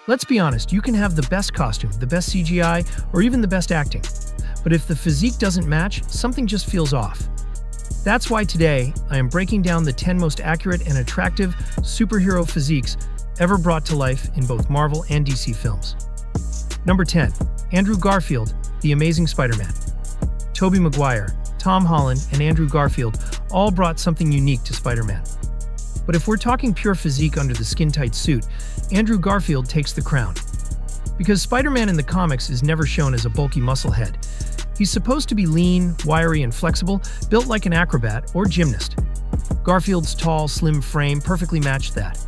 Let's be honest, you can have the best costume, the best CGI, or even the best acting. But if the physique doesn't match, something just feels off. That's why today, I am breaking down the 10 most accurate and attractive superhero physiques ever brought to life in both Marvel and DC films. Number 10. Andrew Garfield, The Amazing Spider-Man. Tobey Maguire, Tom Holland, and Andrew Garfield all brought something unique to Spider-Man. But if we're talking pure physique under the skin-tight suit, Andrew Garfield takes the crown. Because Spider-Man in the comics is never shown as a bulky musclehead. He's supposed to be lean, wiry, and flexible, built like an acrobat or gymnast. Garfield's tall, slim frame perfectly matched that.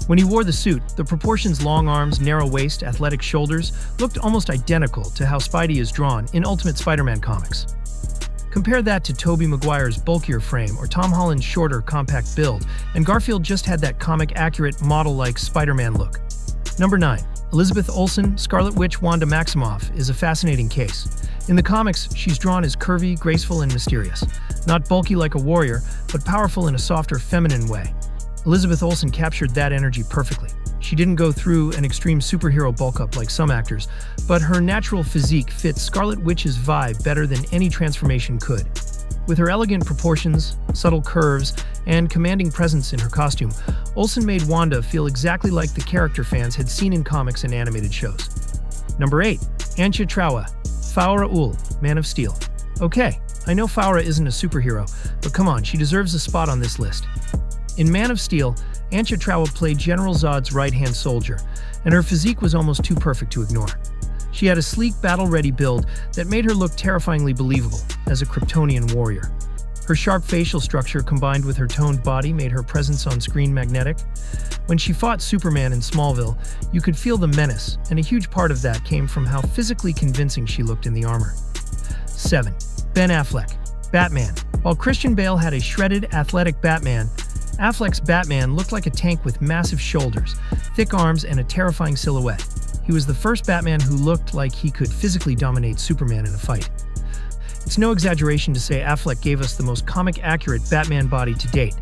When he wore the suit, the proportions long arms, narrow waist, athletic shoulders looked almost identical to how Spidey is drawn in Ultimate Spider-Man comics. Compare that to Tobey Maguire's bulkier frame or Tom Holland's shorter, compact build, and Garfield just had that comic-accurate, model-like Spider-Man look. Number 9. Elizabeth Olsen, Scarlet Witch Wanda Maximoff is a fascinating case. In the comics, she's drawn as curvy, graceful, and mysterious. Not bulky like a warrior, but powerful in a softer, feminine way. Elizabeth Olsen captured that energy perfectly. She didn't go through an extreme superhero bulk-up like some actors, but her natural physique fits Scarlet Witch's vibe better than any transformation could. With her elegant proportions, subtle curves, and commanding presence in her costume, Olsen made Wanda feel exactly like the character fans had seen in comics and animated shows. Number 8. Antje Trouwe, Faura Ul, Man of Steel. Okay, I know Faura isn't a superhero, but come on, she deserves a spot on this list. In Man of Steel, Antje Trouwe played General Zod's right-hand soldier, and her physique was almost too perfect to ignore. She had a sleek, battle-ready build that made her look terrifyingly believable as a Kryptonian warrior. Her sharp facial structure combined with her toned body made her presence on screen magnetic. When she fought Superman in Smallville, you could feel the menace, and a huge part of that came from how physically convincing she looked in the armor. 7. Ben Affleck, Batman. While Christian Bale had a shredded, athletic Batman, Affleck's Batman looked like a tank with massive shoulders, thick arms, and a terrifying silhouette. He was the first Batman who looked like he could physically dominate Superman in a fight. It's no exaggeration to say Affleck gave us the most comic-accurate Batman body to date.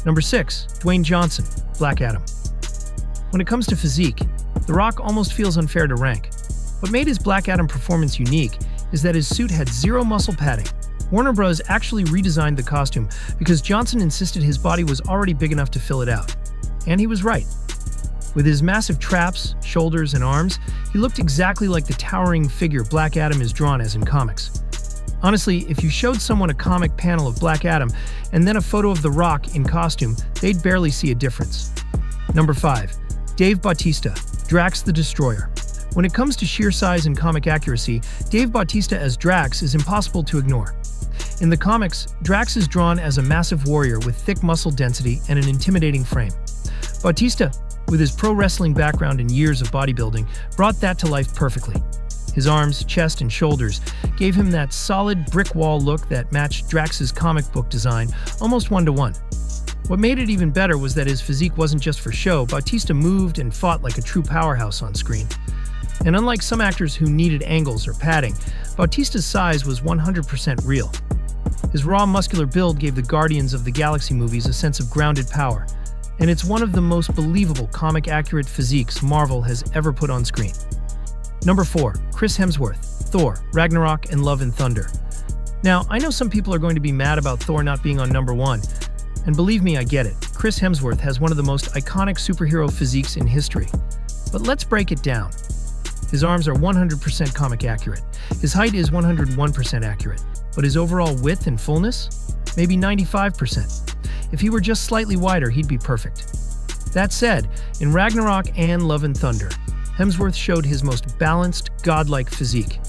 Number 6. Dwayne Johnson, Black Adam. When it comes to physique, The Rock almost feels unfair to rank. What made his Black Adam performance unique is that his suit had zero muscle padding. Warner Bros. Actually redesigned the costume because Johnson insisted his body was already big enough to fill it out. And he was right. With his massive traps, shoulders, and arms, he looked exactly like the towering figure Black Adam is drawn as in comics. Honestly, if you showed someone a comic panel of Black Adam and then a photo of The Rock in costume, they'd barely see a difference. Number 5. Dave Bautista, Drax the Destroyer. When it comes to sheer size and comic accuracy, Dave Bautista as Drax is impossible to ignore. In the comics, Drax is drawn as a massive warrior with thick muscle density and an intimidating frame. Bautista, with his pro wrestling background and years of bodybuilding, brought that to life perfectly. His arms, chest, and shoulders gave him that solid brick wall look that matched Drax's comic book design almost one-to-one. What made it even better was that his physique wasn't just for show. Bautista moved and fought like a true powerhouse on screen. And unlike some actors who needed angles or padding, Bautista's size was 100% real. His raw muscular build gave the Guardians of the Galaxy movies a sense of grounded power, and it's one of the most believable comic-accurate physiques Marvel has ever put on screen. Number 4. Chris Hemsworth, Thor, Ragnarok, and Love and Thunder. Now, I know some people are going to be mad about Thor not being on number 1, and believe me, I get it. Chris Hemsworth has one of the most iconic superhero physiques in history. But let's break it down. His arms are 100% comic accurate. His height is 101% accurate. But his overall width and fullness? Maybe 95%. If he were just slightly wider, he'd be perfect. That said, in Ragnarok and Love and Thunder, Hemsworth showed his most balanced, godlike physique.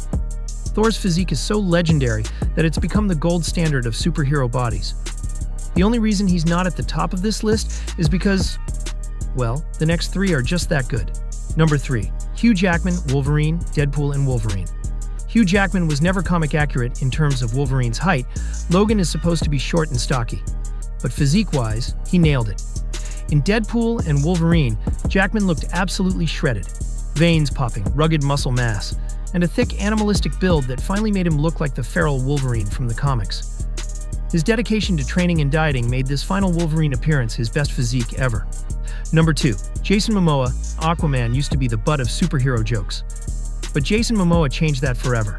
Thor's physique is so legendary that it's become the gold standard of superhero bodies. The only reason he's not at the top of this list is because, well, the next 3 are just that good. Number 3. Hugh Jackman, Wolverine, Deadpool, and Wolverine. Hugh Jackman was never comic accurate in terms of Wolverine's height. Logan is supposed to be short and stocky. But physique-wise, he nailed it. In Deadpool and Wolverine, Jackman looked absolutely shredded. Veins popping, rugged muscle mass, and a thick animalistic build that finally made him look like the feral Wolverine from the comics. His dedication to training and dieting made this final Wolverine appearance his best physique ever. Number 2. Jason Momoa. Aquaman used to be the butt of superhero jokes. But Jason Momoa changed that forever.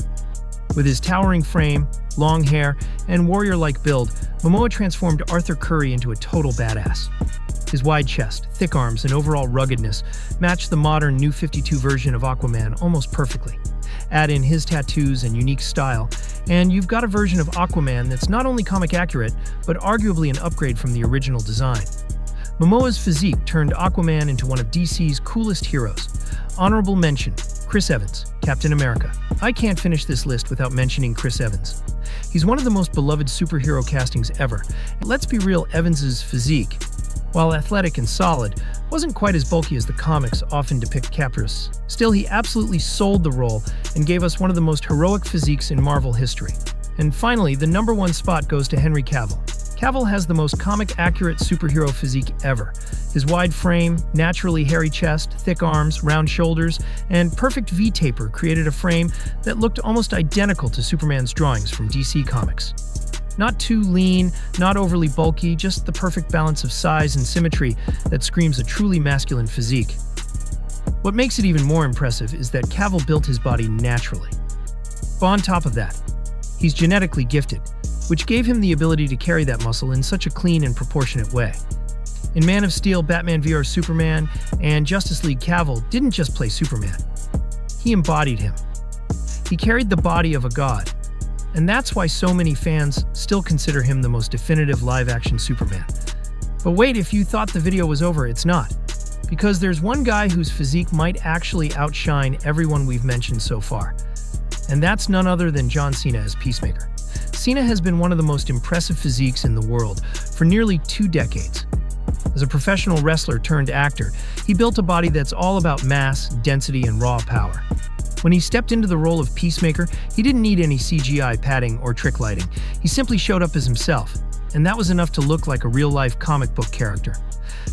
With his towering frame, long hair, and warrior-like build, Momoa transformed Arthur Curry into a total badass. His wide chest, thick arms, and overall ruggedness matched the modern New 52 version of Aquaman almost perfectly. Add in his tattoos and unique style, and you've got a version of Aquaman that's not only comic accurate, but arguably an upgrade from the original design. Momoa's physique turned Aquaman into one of DC's coolest heroes. Honorable mention: Chris Evans, Captain America. I can't finish this list without mentioning Chris Evans. He's one of the most beloved superhero castings ever. Let's be real, Evans's physique, while athletic and solid, wasn't quite as bulky as the comics often depict Capris. Still, he absolutely sold the role and gave us one of the most heroic physiques in Marvel history. And finally, the number 1 spot goes to Henry Cavill. Cavill has the most comic-accurate superhero physique ever. His wide frame, naturally hairy chest, thick arms, round shoulders, and perfect V-taper created a frame that looked almost identical to Superman's drawings from DC Comics. Not too lean, not overly bulky, just the perfect balance of size and symmetry that screams a truly masculine physique. What makes it even more impressive is that Cavill built his body naturally. But on top of that, he's genetically gifted, which gave him the ability to carry that muscle in such a clean and proportionate way. In Man of Steel, Batman vs Superman, and Justice League, Cavill didn't just play Superman. He embodied him. He carried the body of a god. And that's why so many fans still consider him the most definitive live-action Superman. But wait, if you thought the video was over, it's not. Because there's one guy whose physique might actually outshine everyone we've mentioned so far. And that's none other than John Cena as Peacemaker. Cena has been one of the most impressive physiques in the world for nearly 2 decades. As a professional wrestler turned actor, he built a body that's all about mass, density, and raw power. When he stepped into the role of Peacemaker, he didn't need any CGI padding or trick lighting. He simply showed up as himself, and that was enough to look like a real-life comic book character.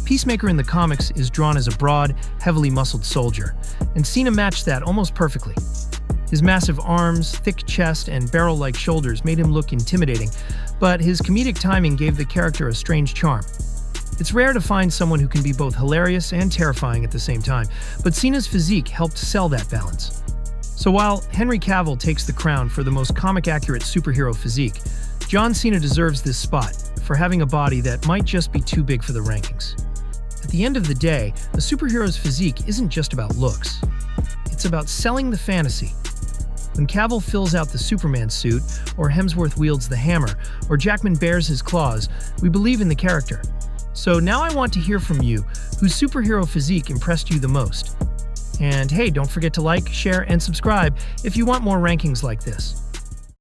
Peacemaker in the comics is drawn as a broad, heavily muscled soldier, and Cena matched that almost perfectly. His massive arms, thick chest, and barrel-like shoulders made him look intimidating, but his comedic timing gave the character a strange charm. It's rare to find someone who can be both hilarious and terrifying at the same time, but Cena's physique helped sell that balance. So while Henry Cavill takes the crown for the most comic-accurate superhero physique, John Cena deserves this spot for having a body that might just be too big for the rankings. At the end of the day, a superhero's physique isn't just about looks. It's about selling the fantasy. When Cavill fills out the Superman suit, or Hemsworth wields the hammer, or Jackman bears his claws, we believe in the character. So now I want to hear from you, whose superhero physique impressed you the most. And hey, don't forget to like, share, and subscribe if you want more rankings like this.